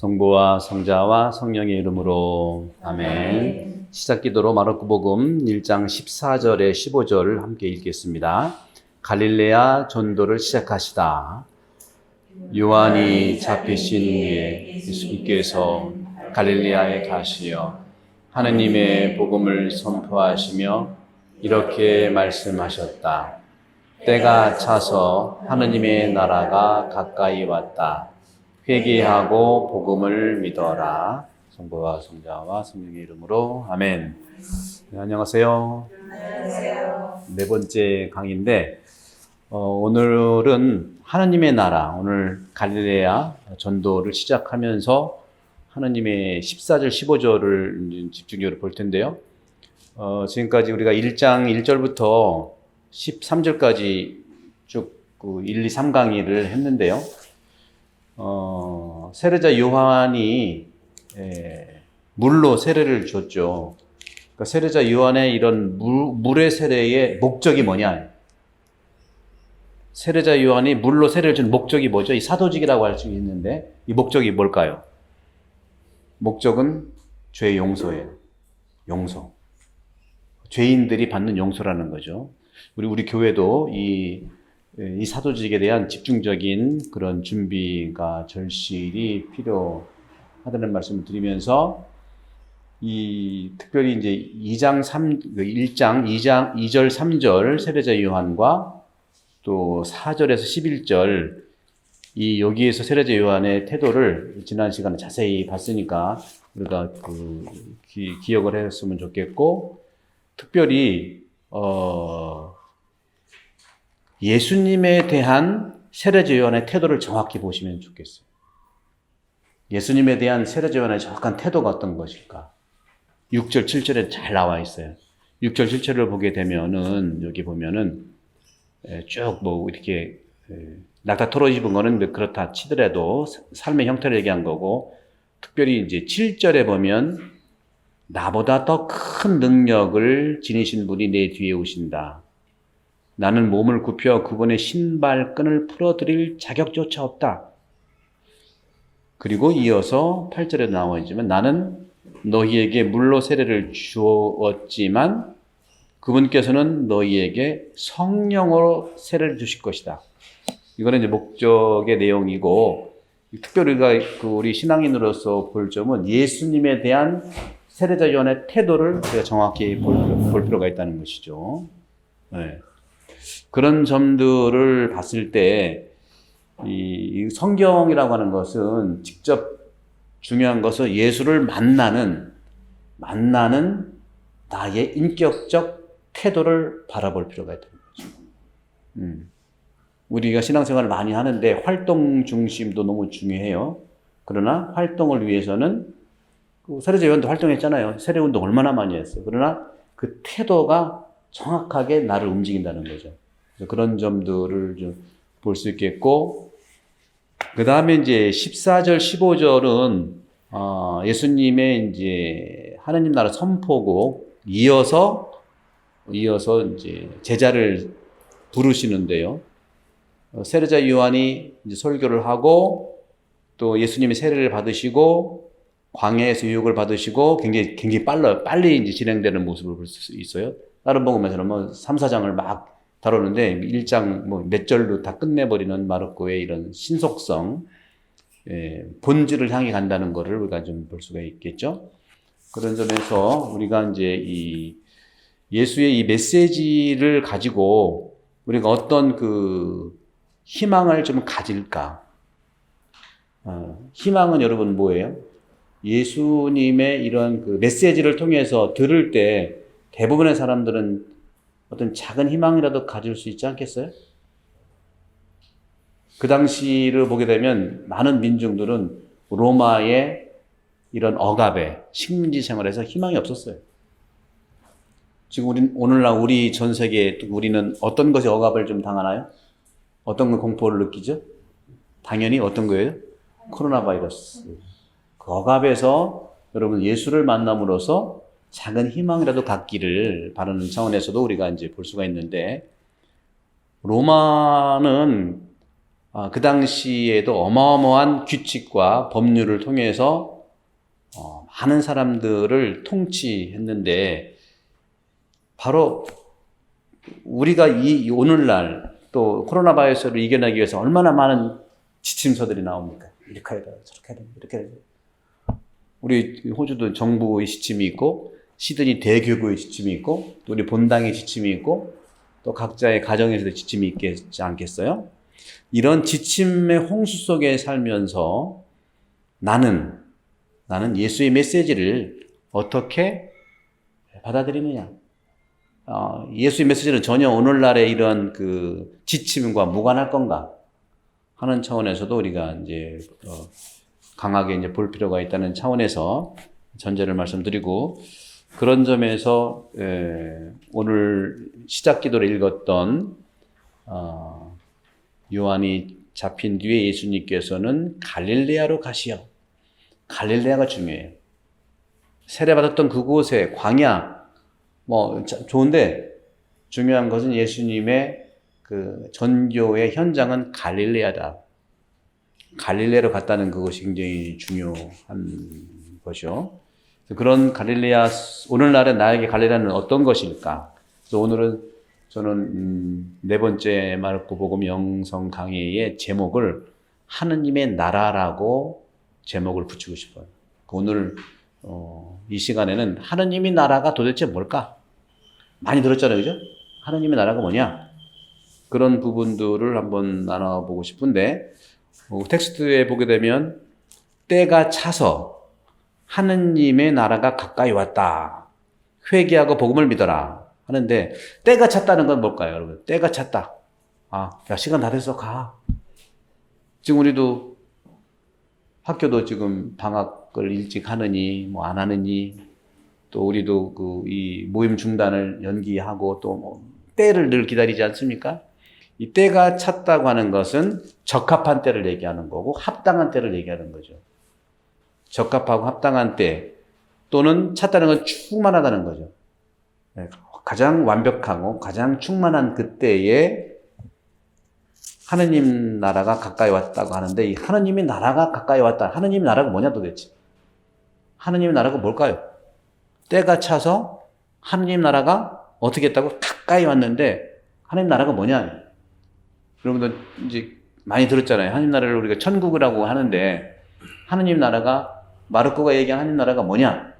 성부와 성자와 성령의 이름으로 아멘. 시작기도로 마르코복음 1장 14절에 15절을 함께 읽겠습니다. 갈릴레아 전도를 시작하시다. 요한이 잡히신 후에 예수님께서 갈릴레아에 가시어 하느님의 복음을 선포하시며 이렇게 말씀하셨다. 때가 차서 하느님의 나라가 가까이 왔다. 회개하고 복음을 믿어라. 성부와 성자와 성령의 이름으로 아멘. 네, 안녕하세요. 안녕하세요. 네 번째 강의인데 오늘은 하느님의 나라, 오늘 갈릴레아 전도를 시작하면서 하느님의 14절 15절을 집중적으로 볼 텐데요. 지금까지 우리가 1장 1절부터 13절까지 쭉 1, 2, 3강의를 했는데요. 세례자 요한이 물로 세례를 줬죠. 그러니까 세례자 요한의 이런 물의 세례의 목적이 뭐냐? 세례자 요한이 물로 세례를 준 목적이 뭐죠? 이 사도직이라고 할 수 있는데 이 목적이 뭘까요? 목적은 죄 용서예요. 용서. 죄인들이 받는 용서라는 거죠. 우리 교회도 이 사도직에 대한 집중적인 그런 준비가 절실히 필요하다는 말씀을 드리면서 특별히 이제 1장 2절 3절 세례자 요한과 또 4절에서 11절 여기에서 세례자 요한의 태도를 지난 시간에 자세히 봤으니까 우리가 기억을 했으면 좋겠고, 특별히 예수님에 대한 세례자 요한의 태도를 정확히 보시면 좋겠어요. 예수님에 대한 세례자 요한의 정확한 태도가 어떤 것일까? 6절, 7절에 잘 나와 있어요. 6절, 7절을 보게 되면은, 여기 보면은, 쭉 이렇게, 낙타 털어집은 거는 그렇다 치더라도 삶의 형태를 얘기한 거고, 특별히 이제 7절에 보면, 나보다 더 큰 능력을 지니신 분이 내 뒤에 오신다. 나는 몸을 굽혀 그분의 신발끈을 풀어드릴 자격조차 없다. 그리고 이어서 8절에 나와 있지만 나는 너희에게 물로 세례를 주었지만 그분께서는 너희에게 성령으로 세례를 주실 것이다. 이거는 이제 목적의 내용이고, 특별히 우리 신앙인으로서 볼 점은 예수님에 대한 세례자 요한의 태도를 우리가 정확히 볼 필요가 있다는 것이죠. 네. 그런 점들을 봤을 때, 이 성경이라고 하는 것은 직접 중요한 것은 예수를 만나는 나의 인격적 태도를 바라볼 필요가 있다는 거죠. 우리가 신앙생활을 많이 하는데 활동 중심도 너무 중요해요. 그러나 활동을 위해서는 세례자 요한도 활동했잖아요. 세례운동 얼마나 많이 했어요. 그러나 그 태도가 정확하게 나를 움직인다는 거죠. 그런 점들을 좀 볼 수 있겠고, 그 다음에 이제 14절, 15절은 예수님의 이제 하느님 나라 선포고, 이어서 이제 제자를 부르시는데요. 세례자 요한이 이제 설교를 하고, 또 예수님이 세례를 받으시고, 광야에서 유혹을 받으시고, 굉장히 빨리 이제 진행되는 모습을 볼 수 있어요. 다른 복음에서는 3, 4장을 막 다루는데 1장 몇 절로 다 끝내버리는 마르코의 이런 신속성, 본질을 향해 간다는 것을 우리가 좀 볼 수가 있겠죠. 그런 점에서 우리가 이제 예수의 이 메시지를 가지고 우리가 어떤 희망을 좀 가질까? 희망은 여러분 뭐예요? 예수님의 이런 메시지를 통해서 들을 때 대부분의 사람들은 어떤 작은 희망이라도 가질 수 있지 않겠어요? 그 당시를 보게 되면 많은 민중들은 로마의 이런 억압에 식민지 생활에서 희망이 없었어요. 지금 오늘날 우리 전 세계 우리는 어떤 것에 억압을 좀 당하나요? 어떤 거 공포를 느끼죠? 당연히 어떤 거예요? 코로나 바이러스. 그 억압에서 여러분 예수를 만남으로써 작은 희망이라도 갖기를 바라는 차원에서도 우리가 이제 볼 수가 있는데, 로마는 그 당시에도 어마어마한 규칙과 법률을 통해서 많은 사람들을 통치했는데, 바로 우리가 이 오늘날 또 코로나 바이러스를 이겨내기 위해서 얼마나 많은 지침서들이 나옵니까? 이렇게 해야 돼, 저렇게 해야 돼, 이렇게 해야 돼. 우리 호주도 정부의 지침이 있고, 시드니 대교구의 지침이 있고, 또 우리 본당의 지침이 있고, 또 각자의 가정에서도 지침이 있겠지 않겠어요? 이런 지침의 홍수 속에 살면서 나는 예수의 메시지를 어떻게 받아들이느냐? 예수의 메시지는 전혀 오늘날의 이런 그 지침과 무관할 건가 하는 차원에서도 우리가 이제 강하게 이제 볼 필요가 있다는 차원에서 전제를 말씀드리고, 그런 점에서 오늘 시작 기도를 읽었던 요한이 잡힌 뒤에 예수님께서는 갈릴레아로 가시오. 갈릴레아가 중요해요. 세례받았던 그곳에 광야 좋은데, 중요한 것은 예수님의 그 전교의 현장은 갈릴레아다. 갈릴레아로 갔다는 그것이 굉장히 중요한 것이죠. 그런 갈릴레아, 오늘날의 나에게 갈릴레아는 어떤 것일까? 그래서 오늘은 저는 네 번째 마르코 복음 영성 강의의 제목을 하느님의 나라라고 제목을 붙이고 싶어요. 오늘 이 시간에는 하느님의 나라가 도대체 뭘까? 많이 들었잖아요, 그죠? 하느님의 나라가 뭐냐? 그런 부분들을 한번 나눠보고 싶은데, 텍스트에 보게 되면 때가 차서 하느님의 나라가 가까이 왔다. 회개하고 복음을 믿어라 하는데, 때가 찼다는 건 뭘까요, 여러분? 때가 찼다. 야, 시간 다 됐어, 가. 지금 우리도 학교도 지금 방학을 일찍 하느니 안 하느니, 또 우리도 이 모임 중단을 연기하고 또 때를 늘 기다리지 않습니까? 이 때가 찼다고 하는 것은 적합한 때를 얘기하는 거고, 합당한 때를 얘기하는 거죠. 적합하고 합당한 때, 또는 찼다는 건 충만하다는 거죠. 가장 완벽하고 가장 충만한 그때에 하느님 나라가 가까이 왔다고 하는데, 이 하느님의 나라가 가까이 왔다. 하느님의 나라가 뭐냐 도대체? 하느님의 나라가 뭘까요? 때가 차서 하느님 나라가 어떻게 했다고? 가까이 왔는데, 하느님 나라가 뭐냐? 여러분들 이제 많이 들었잖아요. 하느님 나라를 우리가 천국이라고 하는데, 하느님 나라가, 마르코가 얘기한 하느님 나라가 뭐냐?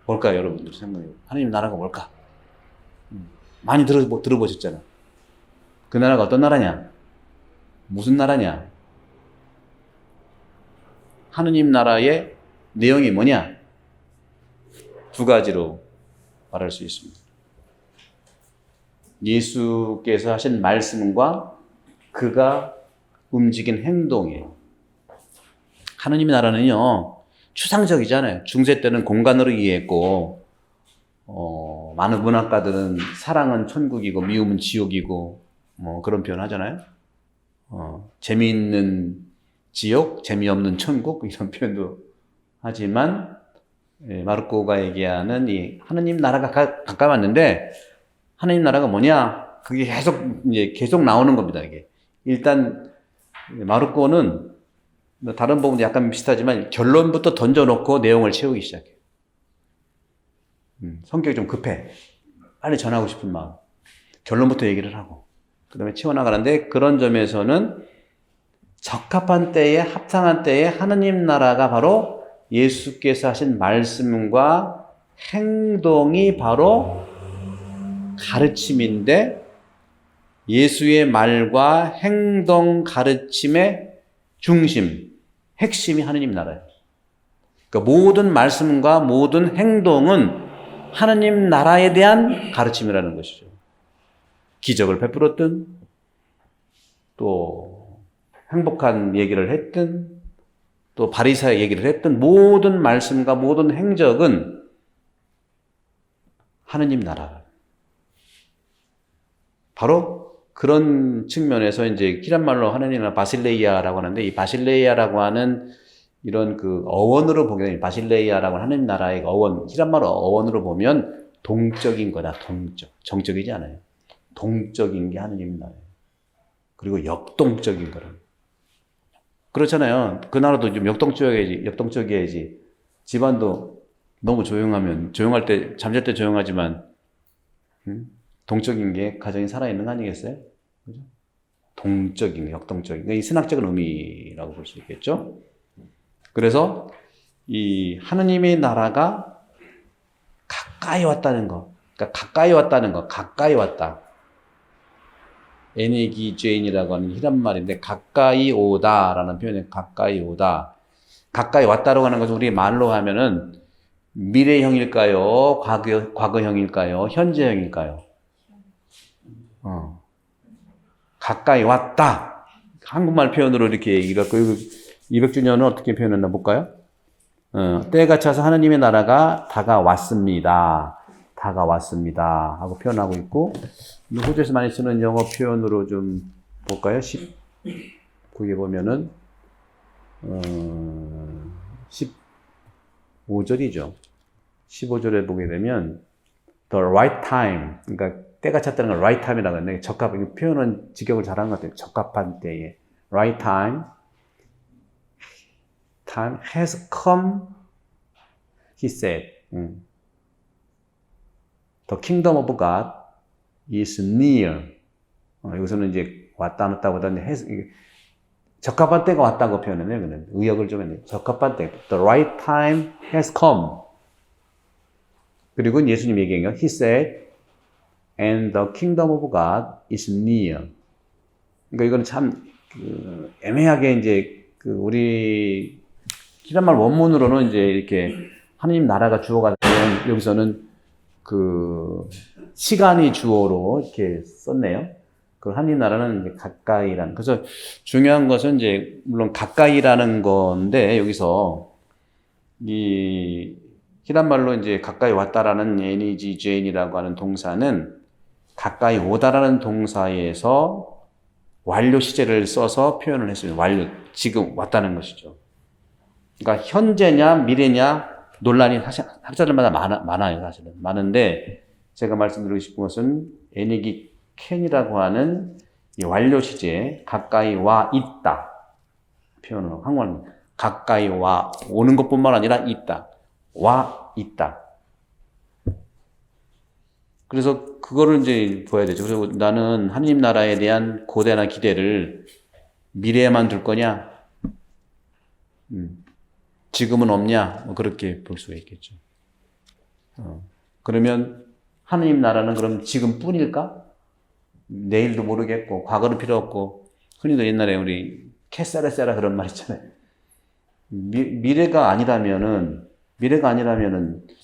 뭘까요, 여러분들 생각해요? 하느님 나라가 뭘까? 많이 들어보셨잖아요. 그 나라가 어떤 나라냐? 무슨 나라냐? 하느님 나라의 내용이 뭐냐? 두 가지로 말할 수 있습니다. 예수께서 하신 말씀과 그가 움직인 행동이에요. 하느님의 나라는요, 추상적이잖아요. 중세 때는 공간으로 이해했고, 많은 문학가들은 사랑은 천국이고 미움은 지옥이고 그런 표현 하잖아요. 재미있는 지옥, 재미없는 천국 이런 표현도 하지만, 마르코가 얘기하는 이 하느님 나라가 가까이 왔는데, 하느님 나라가 뭐냐? 그게 계속 나오는 겁니다. 이게 일단 마르코는 다른 부분도 약간 비슷하지만 결론부터 던져놓고 내용을 채우기 시작해요. 성격이 좀 급해. 빨리 전하고 싶은 마음. 결론부터 얘기를 하고 그 다음에 채워나가는데, 그런 점에서는 적합한 때에, 합당한 때에 하느님 나라가 바로 예수께서 하신 말씀과 행동이 바로 가르침인데, 예수의 말과 행동 가르침의 중심, 핵심이 하느님 나라예요. 그러니까 모든 말씀과 모든 행동은 하느님 나라에 대한 가르침이라는 것이죠. 기적을 베풀었든, 또 행복한 얘기를 했든, 또 바리새의 얘기를 했든, 모든 말씀과 모든 행적은 하느님 나라. 바로 그런 측면에서 이제 기란말로 하느님 나라 바실레이아라고 하는데, 이 바실레이아라고 하는 이런 그 어원으로 보게 되면, 바실레이아라고 하는 하느님 나라의 어원, 기란말로 어원으로 보면 동적인 거다. 동적. 정적이지 않아요. 동적인 게 하느님 나라예요. 그리고 역동적인 거라. 그렇잖아요. 그 나라도 좀 역동적이어야지. 집안도 너무 조용할 때, 잠잘 때 조용하지만, 동적인 게 가정이 살아있는 거 아니겠어요? 그죠? 동적인, 역동적인. 이 신학적인 의미라고 볼 수 있겠죠? 그래서, 이 하느님의 나라가 가까이 왔다는 거. 그러니까 가까이 왔다. 에니기죄인이라고 하는 히란 말인데, 가까이 오다라는 표현이 가까이 오다. 가까이 왔다라고 하는 것은 우리 말로 하면은 미래형일까요? 과거형일까요? 현재형일까요? 가까이 왔다. 한국말 표현으로 이렇게 얘기를 했고, 200주년은 어떻게 표현했나 볼까요? 때가 차서 하느님의 나라가 다가왔습니다. 하고 표현하고 있고, 호주에서 많이 쓰는 영어 표현으로 좀 볼까요? 19에 보면은, 15절이죠. 15절에 보게 되면, the right time. 그러니까, 때가 찼다는 건 right time이라고 하는데, 표현은 직역을 잘한 것 같아요. 적합한 때에. right time has come, he said. The kingdom of God is near. 여기서는 이제 왔다 안 왔다보다는 적합한 때가 왔다고 표현해요. 의역을 좀 했네요. 적합한 때. The right time has come. 그리고 예수님 얘기해요. He said, and the kingdom of God is near. 그러니까 이거는 참 애매하게 이제 우리 히란말 원문으로는 이제 이렇게 하나님 나라가 주어가 되면 여기서는 시간이 주어로 이렇게 썼네요. 그 하나님 나라는 이제 가까이라는. 그래서 중요한 것은 이제 물론 가까이라는 건데 여기서 이 히란말로 이제 가까이 왔다라는 에니지죄인이라고 하는 동사는 가까이 오다라는 동사에서 완료 시제를 써서 표현을 했습니다. 지금 왔다는 것이죠. 그러니까 현재냐 미래냐 논란이 사실 학자들마다 많아요. 사실은 많은데 제가 말씀드리고 싶은 것은 에니기 캔이라고 하는 이 완료 시제 가까이 와 있다 표현으로 한국말로 가까이 와 오는 것뿐만 아니라 있다 와 있다. 그래서 그거를 이제 보아야 되죠. 그래서 나는 하느님 나라에 대한 고대나 기대를 미래에만 둘 거냐? 지금은 없냐? 뭐 그렇게 볼 수가 있겠죠. 그러면 하느님 나라는 그럼 지금뿐일까? 내일도 모르겠고 과거는 필요 없고 흔히도 옛날에 우리 캐세라세라 그런 말 있잖아요. 미래가 아니라면은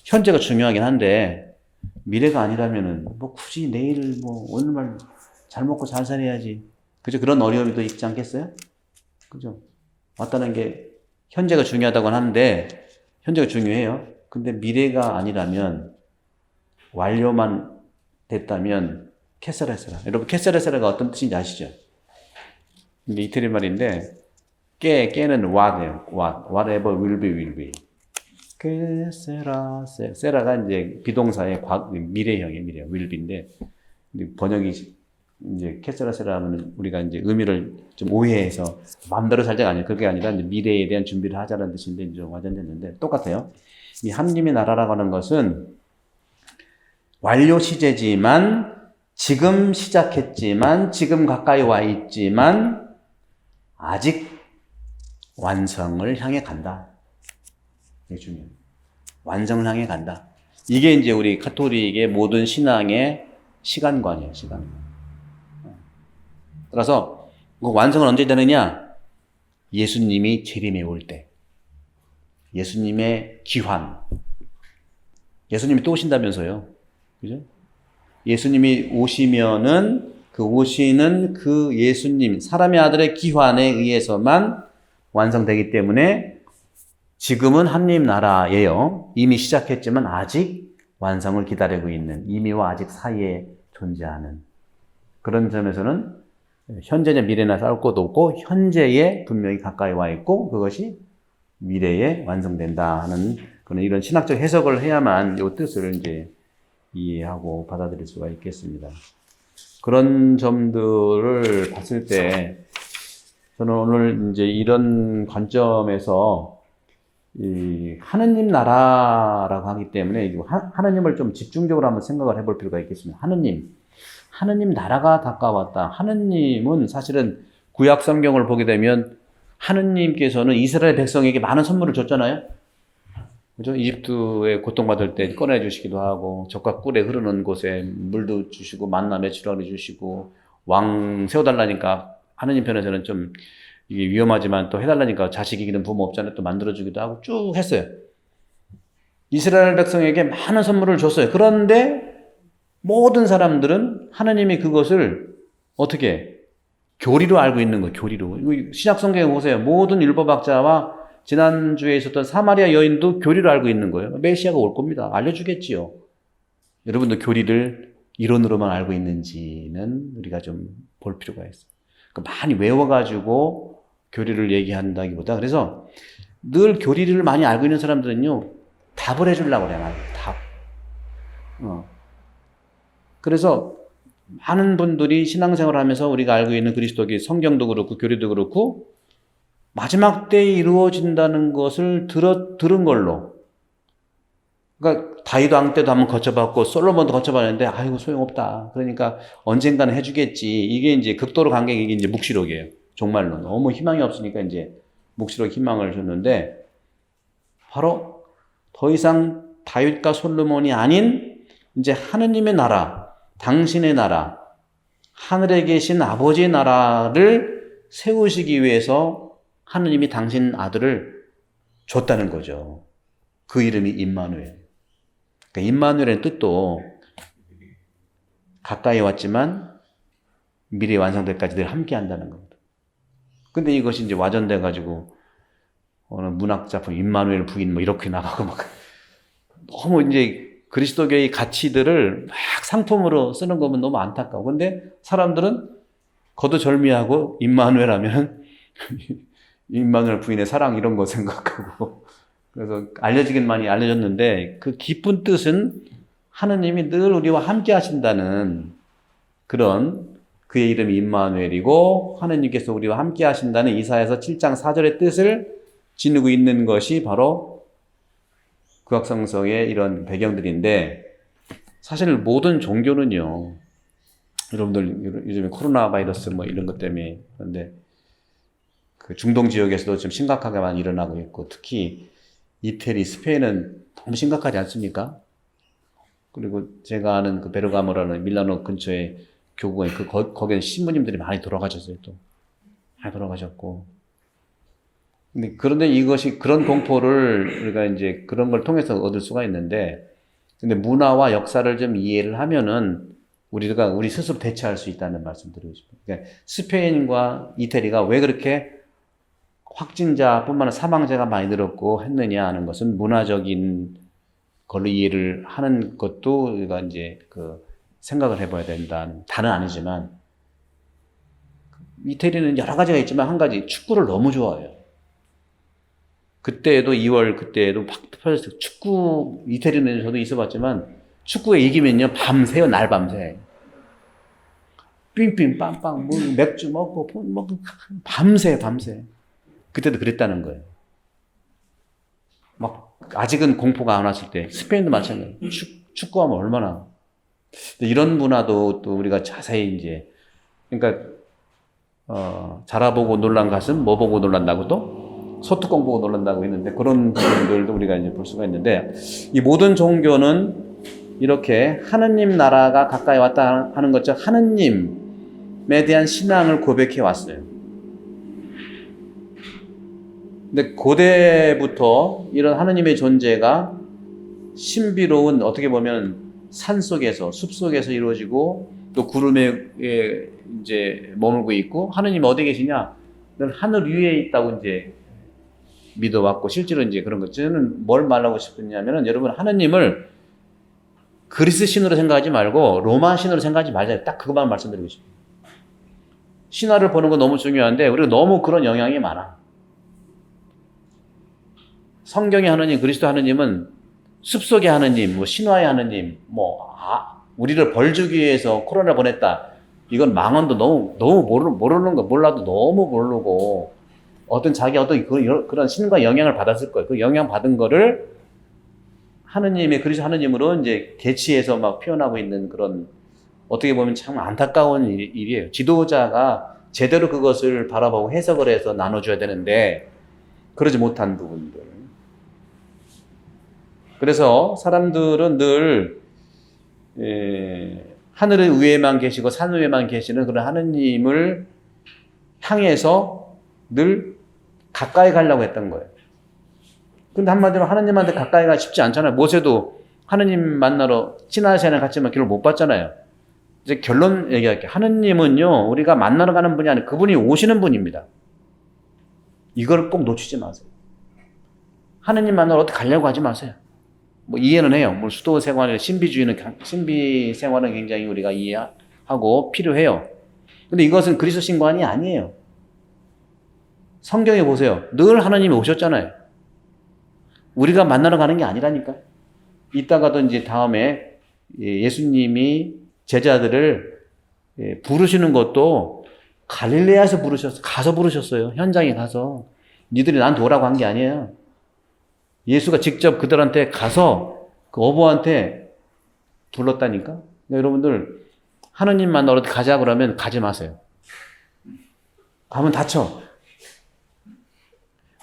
현재가 중요하긴 한데 미래가 아니라면은 뭐 굳이 내일 뭐 오늘만 잘 먹고 잘 살아야지. 그죠? 그런 어려움이 또 있지 않겠어요? 그죠? 왔다는 게 현재가 중요하다고는 하는데 현재가 중요해요. 근데 미래가 아니라면 완료만 됐다면 캐세라세라. 여러분 캐세라세라가 어떤 뜻인지 아시죠? 이게 이태리 말인데 깨는 what예요. whatever will be. 세라가 이제 비동사의 미래형이에요. will be인데 번역이 이제 캐세라세라 하면 우리가 이제 의미를 좀 오해해서 마음대로 살자가 아니에요. 그게 아니라 이제 미래에 대한 준비를 하자는 뜻인데 좀 와전됐는데 똑같아요. 이 하느님의 나라라고 하는 것은 완료 시제지만 지금 시작했지만 지금 가까이 와 있지만 아직 완성을 향해 간다. 이게 중요해요. 완성을 향해 간다. 이게 이제 우리 가톨릭의 모든 신앙의 시간관이에요. 시간관. 따라서 완성은 언제 되느냐? 예수님이 재림에 올 때. 예수님의 귀환. 예수님이 또 오신다면서요. 그죠? 예수님이 오시면은 그 오시는 그 예수님, 사람의 아들의 귀환에 의해서만 완성되기 때문에 지금은 하느님 나라예요. 이미 시작했지만 아직 완성을 기다리고 있는 이미와 아직 사이에 존재하는 그런 점에서는 현재냐 미래나 싸울 것도 없고 현재에 분명히 가까이 와 있고 그것이 미래에 완성된다 하는 그런 이런 신학적 해석을 해야만 이 뜻을 이제 이해하고 받아들일 수가 있겠습니다. 그런 점들을 봤을 때 저는 오늘 이제 이런 관점에서 이 하느님 나라라고 하기 때문에 하느님을 좀 집중적으로 한번 생각을 해볼 필요가 있겠습니다. 하느님 나라가 가까웠다. 하느님은 사실은 구약 성경을 보게 되면 하느님께서는 이스라엘 백성에게 많은 선물을 줬잖아요. 그죠? 이집트에 고통받을 때 꺼내주시기도 하고, 적과 꿀에 흐르는 곳에 물도 주시고, 만나 메추라기 주시고, 왕 세워달라니까, 하느님 편에서는 좀 이게 위험하지만 또 해달라니까 자식 이기는 부모 없잖아요. 또 만들어주기도 하고 쭉 했어요. 이스라엘 백성에게 많은 선물을 줬어요. 그런데 모든 사람들은 하느님이 그것을 어떻게 교리로 알고 있는 거예요. 교리로. 신약 성경에 보세요. 모든 율법학자와 지난주에 있었던 사마리아 여인도 교리를 알고 있는 거예요. 메시아가 올 겁니다. 알려주겠지요. 여러분도 교리를 이론으로만 알고 있는지는 우리가 좀 볼 필요가 있어요. 그러니까 많이 외워가지고 교리를 얘기한다기보다, 그래서 늘 교리를 많이 알고 있는 사람들은요, 답을 해주려고 그래요. 답. 그래서 많은 분들이 신앙생활을 하면서 우리가 알고 있는 그리스도기 성경도 그렇고 교리도 그렇고 마지막 때에 이루어진다는 것을 들은 걸로. 그러니까 다윗 왕 때도 한번 거쳐봤고 솔로몬도 거쳐봤는데 아이고 소용없다. 그러니까 언젠가는 해주겠지. 이게 이제 극도로 간 게 이게 이제 묵시록이에요. 종말로 너무 희망이 없으니까 이제 묵시록 희망을 줬는데 바로 더 이상 다윗과 솔로몬이 아닌 이제 하느님의 나라, 당신의 나라, 하늘에 계신 아버지의 나라를 세우시기 위해서 하느님이 당신 아들을 줬다는 거죠. 그 이름이 임마누엘. 그러니까 임마누엘의 뜻도 가까이 왔지만 미래 완성될 때까지 늘 함께 한다는 겁니다. 근데 이것이 이제 와전돼가지고 어느 문학작품 임마누엘 부인 뭐 이렇게 나가고 막 너무 이제 그리스도교의 가치들을 막 상품으로 쓰는 거면 너무 안타까워. 근데 사람들은 거두절미하고 임마누엘 하면 임마누엘 부인의 사랑 이런 거 생각하고 그래서 알려지긴 많이 알려졌는데 그 깊은 뜻은 하느님이 늘 우리와 함께 하신다는 그런 그의 이름이 임마누엘이고 하느님께서 우리와 함께 하신다는 이사야서 7장 4절의 뜻을 지니고 있는 것이 바로 구약성서의 이런 배경들인데 사실 모든 종교는요. 여러분들 요즘에 코로나 바이러스 뭐 이런 것 때문에 그런데 그 중동 지역에서도 좀 심각하게만 일어나고 있고 특히 이태리, 스페인은 너무 심각하지 않습니까? 그리고 제가 아는 그 베르가모라는 밀라노 근처에 교구가 거기는 신부님들이 많이 돌아가셨어요. 또 많이 돌아가셨고. 그런데 이것이 그런 공포를 우리가 이제 그런 걸 통해서 얻을 수가 있는데, 근데 문화와 역사를 좀 이해를 하면은 우리가 우리 스스로 대처할 수 있다는 말씀 드리고 싶어요. 그러니까 스페인과 이태리가 왜 그렇게 확진자뿐만 아니라 사망자가 많이 늘었고 했느냐 하는 것은 문화적인 걸로 이해를 하는 것도 우리가 이제 그 생각을 해봐야 된다. 다는 아니지만 이태리는 여러 가지가 있지만 한 가지 축구를 너무 좋아해요. 그때에도 2월 그때에도 막 터졌어요. 축구 이태리는 저도 있어봤지만 축구에 이기면요 밤새요. 날 밤새. 삥삥 빵빵 뭐 맥주 먹고 밤새. 그때도 그랬다는 거예요. 막 아직은 공포가 안 왔을 때 스페인도 마찬가지예요. 축구하면 얼마나 이런 문화도 또 우리가 자세히 이제 그러니까 자라보고 놀란 가슴 뭐 보고 놀란다고 또 소뚜껑 보고 놀란다고 했는데 그런 부분들도 우리가 이제 볼 수가 있는데 이 모든 종교는 이렇게 하느님 나라가 가까이 왔다 하는 것처럼 하느님에 대한 신앙을 고백해 왔어요. 근데 고대부터 이런 하느님의 존재가 신비로운 어떻게 보면 산 속에서 숲 속에서 이루어지고 또 구름에 이제 머물고 있고 하느님 어디 계시냐? 늘 하늘 위에 있다고 이제 믿어왔고 실제로 이제 그런 것 저는 뭘 말하고 싶었냐면은 여러분 하느님을 그리스 신으로 생각하지 말고 로마 신으로 생각하지 말자. 딱 그것만 말씀드리고 싶어요. 신화를 보는 건 너무 중요한데 우리가 너무 그런 영향이 많아. 성경의 하느님, 그리스도 하느님은 숲속의 하느님, 뭐 신화의 하느님, 뭐 우리를 벌 주기 위해서 코로나 보냈다. 이건 망언도 너무 모르는 거, 몰라도 너무 모르고, 자기 그런 신과 영향을 받았을 거예요. 그 영향 받은 거를 그리스도 하느님으로 이제 개치해서 막 표현하고 있는 그런, 어떻게 보면 참 안타까운 일이에요. 지도자가 제대로 그것을 바라보고 해석을 해서 나눠줘야 되는데, 그러지 못한 부분들. 그래서 사람들은 늘 하늘 위에만 계시고 산 위에만 계시는 그런 하느님을 향해서 늘 가까이 가려고 했던 거예요. 근데 한마디로 하느님한테 가까이 가기 쉽지 않잖아요. 모세도 하느님 만나러 시내산에 갔지만 길을 못 봤잖아요. 이제 결론 얘기할게요. 하느님은요, 우리가 만나러 가는 분이 아니고 그분이 오시는 분입니다. 이걸 꼭 놓치지 마세요. 하느님 만나러 어디 가려고 하지 마세요. 뭐 이해는 해요. 뭐 수도 생활, 신비 생활은 굉장히 우리가 이해하고 필요해요. 근데 이것은 그리스도 신관이 아니에요. 성경에 보세요. 늘 하나님이 오셨잖아요. 우리가 만나러 가는 게 아니라니까. 이따가도 이제 다음에 예수님이 제자들을 부르시는 것도 갈릴레아에서 가서 부르셨어요. 현장에 가서. 니들이 나한테 오라고 한 게 아니에요. 예수가 직접 그들한테 가서 그 어부한테 불렀다니까. 여러분들 하느님 만나러 가자 그러면 가지 마세요. 가면 다쳐.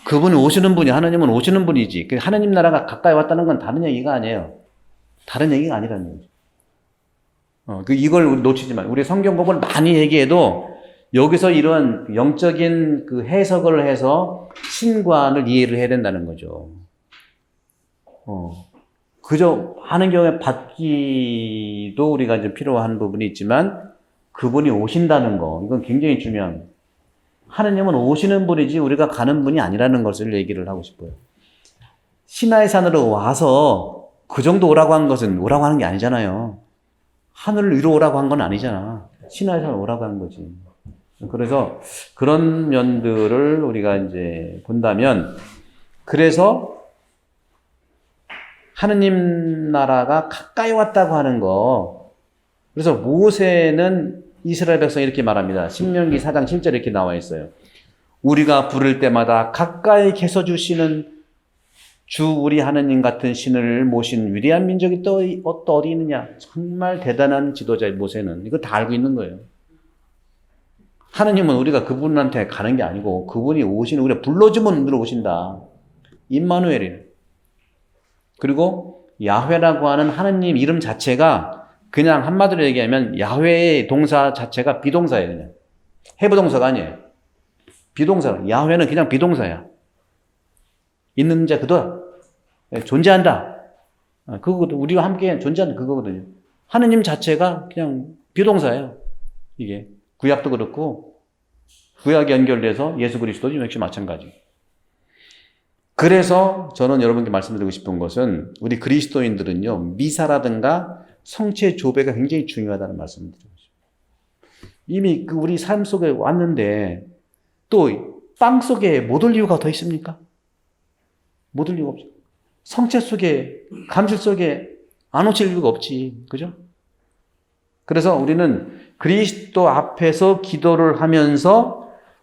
그분이 오시는 분이, 하느님은 오시는 분이지. 하느님 나라가 가까이 왔다는 건 다른 얘기가 아니에요. 다른 얘기가 아니라는 얘기죠. 이걸 놓치지 마요. 우리 성경 법을 많이 얘기해도 여기서 이런 영적인 그 해석을 해서 신관을 이해를 해야 된다는 거죠. 그저 하는 경우에 받기도 우리가 이제 필요한 부분이 있지만 그분이 오신다는 거, 이건 굉장히 중요합니다. 하느님은 오시는 분이지 우리가 가는 분이 아니라는 것을 얘기를 하고 싶어요. 시나이 산으로 와서 그 정도 오라고 한 것은 오라고 하는 게 아니잖아요. 하늘을 위로 오라고 한 건 아니잖아. 시나이 산으로 오라고 한 거지. 그래서 그런 면들을 우리가 이제 본다면, 그래서 하느님 나라가 가까이 왔다고 하는 거. 그래서 모세는 이스라엘 백성 이렇게 말합니다. 신명기 4장 7절에 이렇게 나와 있어요. 우리가 부를 때마다 가까이 계셔 주시는 주 우리 하느님 같은 신을 모신 위대한 민족이 또 어디 있느냐. 정말 대단한 지도자의 모세는 이거 다 알고 있는 거예요. 하느님은 우리가 그분한테 가는 게 아니고 그분이 우리가 불러주면 늘 오신다. 임마누엘이에요. 그리고 야훼라고 하는 하느님 이름 자체가 그냥 한마디로 얘기하면 야훼의 동사 자체가 비동사예요. 그냥 해부동사가 아니에요. 비동사. 야훼는 그냥 비동사야. 있는 자 그도다. 존재한다. 그거거든. 우리와 함께 존재하는 그거거든요. 하느님 자체가 그냥 비동사예요. 이게 구약도 그렇고 구약이 연결돼서 예수 그리스도도 역시 마찬가지. 그래서 저는 여러분께 말씀드리고 싶은 것은 우리 그리스도인들은요, 미사라든가 성체 조배가 굉장히 중요하다는 말씀을 드리고 싶어요. 이미 우리 삶 속에 왔는데 또 빵 속에 못 올 이유가 더 있습니까? 못 올 이유가 없죠. 성체 속에, 감실 속에 안 오칠 이유가 없지. 그죠? 그래서 우리는 그리스도 앞에서 기도를 하면서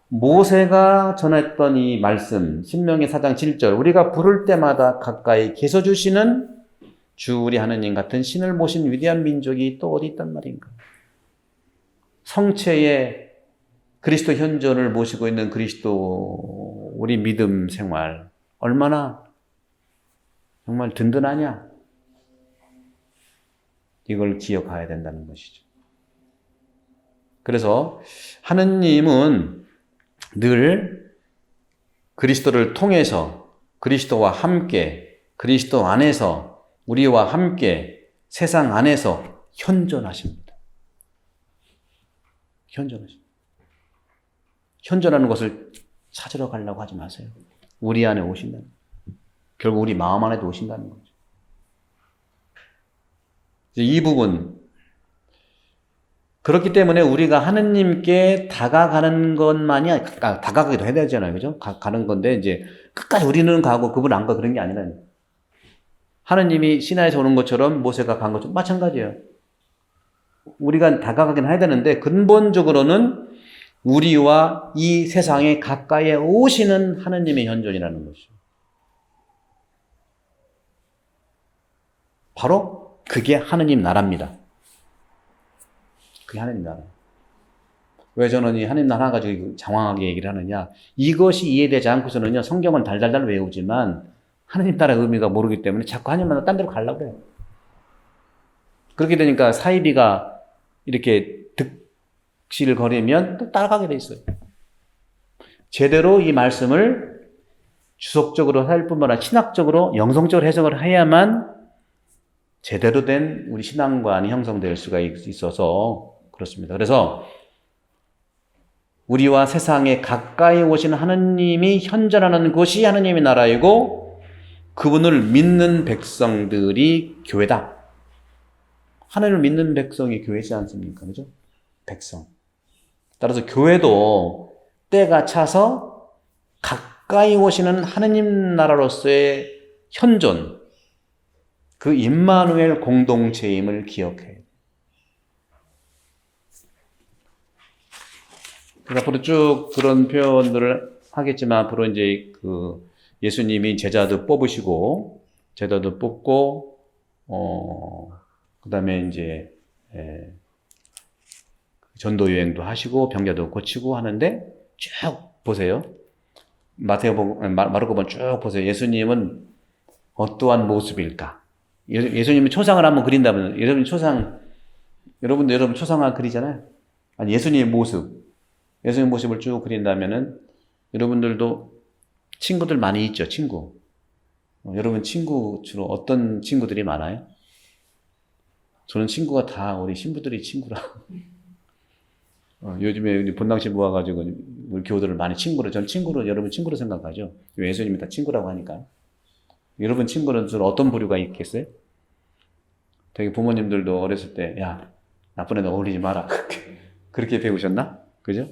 모세가 전했던 이 말씀, 신명기 4장 7절, 우리가 부를 때마다 가까이 계셔 주시는 주 우리 하느님 같은 신을 모신 위대한 민족이 또 어디 있단 말인가. 성체의 그리스도 현존을 모시고 있는 그리스도 우리 믿음 생활 얼마나 정말 든든하냐. 이걸 기억해야 된다는 것이죠. 그래서 하느님은 늘 그리스도를 통해서 그리스도와 함께 그리스도 안에서 우리와 함께 세상 안에서 현존하십니다. 현존하십니다. 현존하는 것을 찾으러 가려고 하지 마세요. 우리 안에 오신다는 거죠. 결국 우리 마음 안에도 오신다는 거죠. 이 부분, 그렇기 때문에 우리가 하느님께 다가가는 것만이 다가가기도 해야 되잖아요. 그죠? 가는 건데 이제 끝까지 우리는 가고 그분 안 가 그런 게 아니라 하느님이 시나에서 오는 것처럼 모세가 간 것처럼 마찬가지예요. 우리가 다가가긴 해야 되는데 근본적으로는 우리와 이 세상에 가까이 오시는 하느님의 현존이라는 것이죠. 바로 그게 하느님 나라입니다. 그게 하느님 나라. 왜 저는 이 하느님 나라 가지고 장황하게 얘기를 하느냐. 이것이 이해되지 않고서는요, 성경은 달달달 외우지만 하느님 나라의 의미가 모르기 때문에 자꾸 하느님 나라 딴 데로 가려고 그래요. 그렇게 되니까 사이비가 이렇게 득실거리면 또 따라가게 돼 있어요. 제대로 이 말씀을 주석적으로 할 뿐만 아니라 신학적으로, 영성적으로 해석을 해야만 제대로 된 우리 신앙관이 형성될 수가 있어서 그렇습니다. 그래서 우리와 세상에 가까이 오시는 하느님이 현존하는 곳이 하느님의 나라이고 그분을 믿는 백성들이 교회다. 하나님을 믿는 백성이 교회지 않습니까? 그죠? 백성. 따라서 교회도 때가 차서 가까이 오시는 하느님 나라로서의 현존, 그 임마누엘 공동체임을 기억해야 돼요. 앞으로 쭉 그런 표현들을 하겠지만 앞으로 이제 그 예수님이 제자도 뽑으시고 제자도 뽑고 그다음에 이제 전도 여행도 하시고 병자도 고치고 하는데 쭉 보세요. 마르코복음 쭉 보세요. 예수님은 어떠한 모습일까? 예수님이 초상을 한번 그린다면 여러분 초상화 그리잖아요. 아니 예수님의 모습을 쭉 그린다면은 여러분들도 친구들 많이 있죠. 친구. 여러분 친구 주로 어떤 친구들이 많아요? 저는 친구가 다 우리 신부들이 친구라. 요즘에 본당시 모아가지고 우리 교우들을 많이 여러분 친구로 생각하죠. 예수님이 다 친구라고 하니까. 여러분 친구는 주로 어떤 부류가 있겠어요? 되게 부모님들도 어렸을 때, 야, 나쁜 애는 어울리지 마라. 그렇게 배우셨나? 그죠?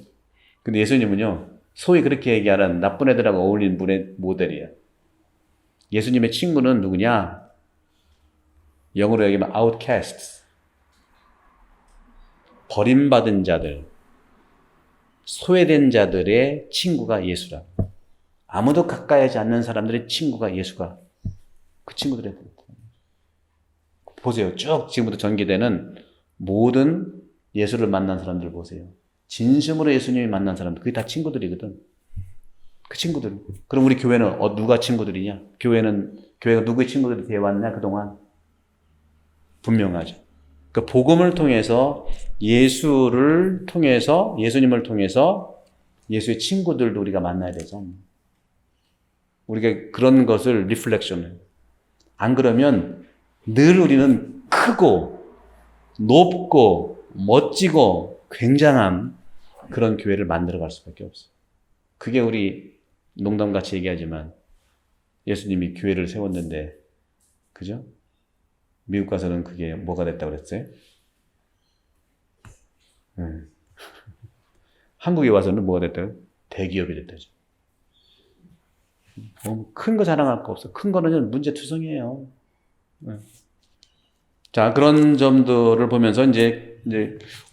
근데 예수님은요, 소위 그렇게 얘기하는 나쁜 애들하고 어울리는 분의 모델이에요. 예수님의 친구는 누구냐? 영어로 얘기하면 outcasts. 버림받은 자들, 소외된 자들의 친구가 예수라. 아무도 가까이 하지 않는 사람들의 친구가 예수가 그 친구들의 보세요. 쭉 지금부터 전개되는 모든 예수를 만난 사람들 보세요. 진심으로 예수님이 만난 사람들, 그게 다 친구들이거든. 그 친구들. 그럼 우리 교회는 누가 친구들이냐? 교회가 누구의 친구들이 되어왔냐 그동안? 분명하죠. 그 복음을 통해서 예수님을 통해서 예수의 친구들도 우리가 만나야 되잖아요. 우리가 그런 것을 리플렉션을. 안 그러면 늘 우리는 크고 높고 멋지고 굉장한 그런 교회를 만들어갈 수밖에 없어요. 그게 우리 농담같이 얘기하지만 예수님이 교회를 세웠는데 그죠? 미국 가서는 그게 뭐가 됐다고 그랬어요? 한국에 와서는 뭐가 됐다고? 대기업이 됐다죠. 큰 거 자랑할 거 없어. 큰 거는 문제투성이에요. 자, 그런 점들을 보면서 이제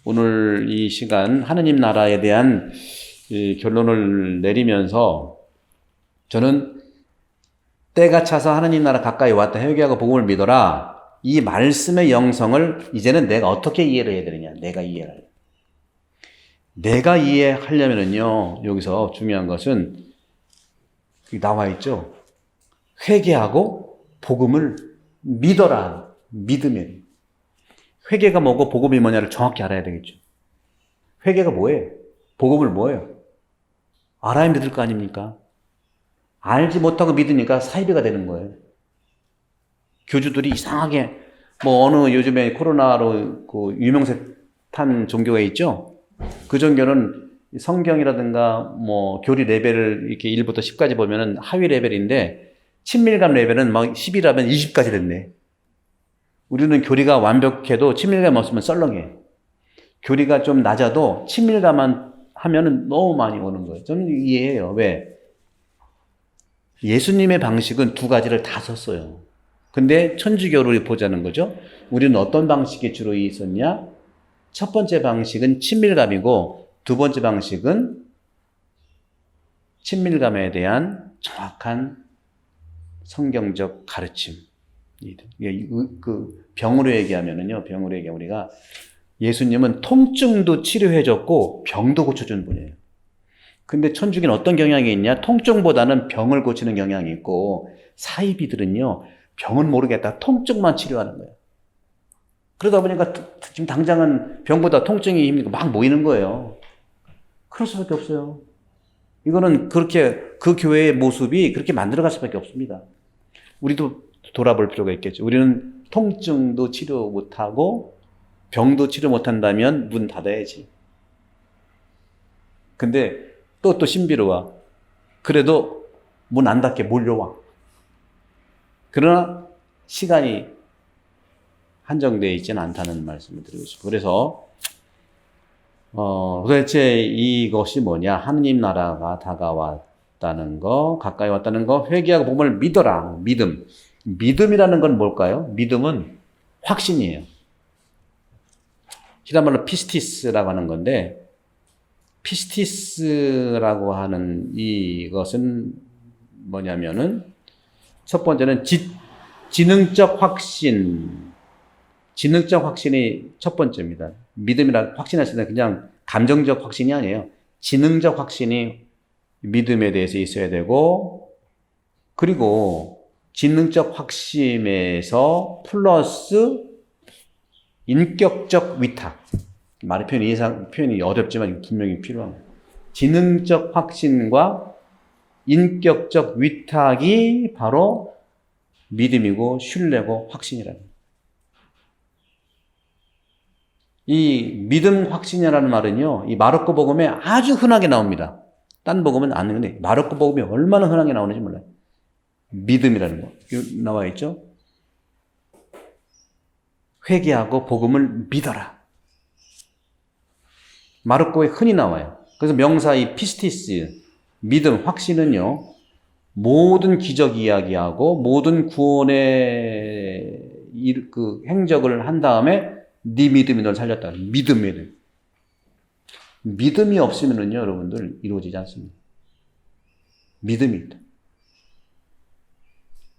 오늘 이 시간 하느님 나라에 대한 결론을 내리면서 저는 때가 차서 하느님 나라 가까이 왔다. 회개하고 복음을 믿어라. 이 말씀의 영성을 이제는 내가 어떻게 이해를 해야 되느냐. 내가 이해하려면은요. 여기서 중요한 것은 나와 있죠. 회개하고 복음을 믿어라. 믿으면. 회개가 뭐고 복음이 뭐냐를 정확히 알아야 되겠죠. 회개가 뭐예요? 복음을 뭐예요? 알아야 믿을 거 아닙니까? 알지 못하고 믿으니까 사이비가 되는 거예요. 교주들이 이상하게 어느 요즘에 코로나로 그 유명세 탄 종교가 있죠. 그 종교는 성경이라든가 교리 레벨을 이렇게 1부터 10까지 보면은 하위 레벨인데 친밀감 레벨은 막 10이라면 20까지 됐네. 우리는 교리가 완벽해도 친밀감 없으면 썰렁해. 교리가 좀 낮아도 친밀감만 하면은 너무 많이 오는 거예요. 저는 이해해요. 왜? 예수님의 방식은 두 가지를 다 썼어요. 근데 천주교를 보자는 거죠. 우리는 어떤 방식이 주로 있었냐? 첫 번째 방식은 친밀감이고 두 번째 방식은 친밀감에 대한 정확한 성경적 가르침. 그 병으로 얘기하면은요, 병으로 얘기하면 우리가 예수님은 통증도 치료해줬고 병도 고쳐준 분이에요. 근데 천주교는 어떤 경향이 있냐? 통증보다는 병을 고치는 경향이 있고 사이비들은요, 병은 모르겠다. 통증만 치료하는 거예요. 그러다 보니까 지금 당장은 병보다 통증이 힘이 막 모이는 거예요. 그럴 수밖에 없어요. 이거는 그렇게 그 교회의 모습이 그렇게 만들어갈 수밖에 없습니다. 우리도 돌아볼 필요가 있겠죠. 우리는 통증도 치료 못하고 병도 치료 못한다면 문 닫아야지. 근데 또 신비로워. 그래도 문 안 닫게 몰려와. 그러나 시간이 한정되어 있지는 않다는 말씀을 드리고 싶어요. 그래서 도대체 이것이 뭐냐? 하느님 나라가 다가왔다는 거, 가까이 왔다는 거, 회개하고 복음을 믿어라. 믿음. 믿음이라는 건 뭘까요? 믿음은 확신이에요. 히라말로 피스티스라고 하는 건데, 피스티스라고 하는 이것은 뭐냐면은, 첫 번째는 지능적 확신. 지능적 확신이 첫 번째입니다. 믿음이라 확신할 때는 그냥 감정적 확신이 아니에요. 지능적 확신이 믿음에 대해서 있어야 되고, 그리고 지능적 확신에서 플러스 인격적 위탁. 말의 표현이 어렵지만 분명히 필요한 거예요. 지능적 확신과 인격적 위탁이 바로 믿음이고 신뢰고 확신이라는 거예요. 이 믿음 확신이라는 말은요, 이 마르코 복음에 아주 흔하게 나옵니다. 딴 복음은 안 나오는데 마르코 복음이 얼마나 흔하게 나오는지 몰라요. 믿음이라는 거 나와 있죠. 회개하고 복음을 믿어라. 마르코에 흔히 나와요. 그래서 명사 이 피스티스, 믿음, 확신은요, 모든 기적 이야기하고 모든 구원의 그 행적을 한 다음에 네 믿음이 널 살렸다. 믿음이. 믿음이 없으면은요, 여러분들 이루어지지 않습니다. 믿음입니다.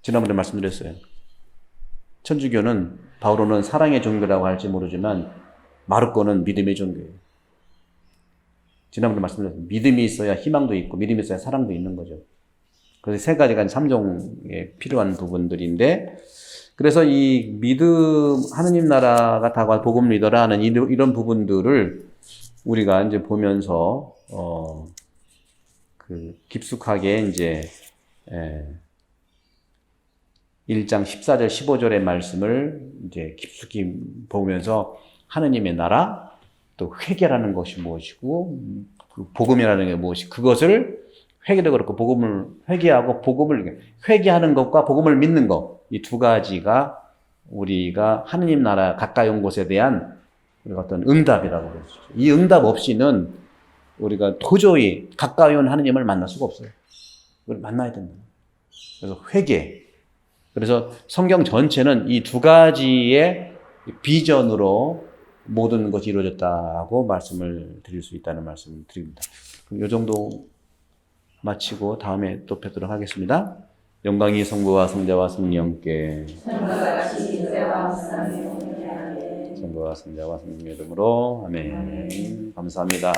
지난번에 말씀드렸어요. 천주교는 바오로는 사랑의 종교라고 할지 모르지만 마르코는 믿음의 종교예요. 지난번에 말씀드렸어요. 믿음이 있어야 희망도 있고 믿음이 있어야 사랑도 있는 거죠. 그래서 세 가지가 3종에 필요한 부분들인데, 그래서 이 믿음, 하느님 나라가 다가와 복음 믿어라 하는 이런 부분들을 우리가 이제 보면서, 깊숙하게 이제, 1장 14절, 15절의 말씀을 이제 깊숙이 보면서 하느님의 나라, 또 회개라는 것이 무엇이고, 복음이라는 게 무엇이, 그것을 회개도 그렇고 복음을 회개하고 복음을 회개하는 것과 복음을 믿는 것, 이 두 가지가 우리가 하느님 나라 가까이 온 곳에 대한 우리가 어떤 응답이라고 그러죠. 이 응답 없이는 우리가 도저히 가까이 온 하느님을 만날 수가 없어요. 그걸 만나야 된다. 그래서 회개. 그래서 성경 전체는 이 두 가지의 비전으로 모든 것이 이루어졌다고 말씀을 드릴 수 있다는 말씀을 드립니다. 이 정도 마치고 다음에 또 뵙도록 하겠습니다. 영광이 성부와 성자와 성령께 성부와 성자와 성령의 이름으로 아멘. 감사합니다.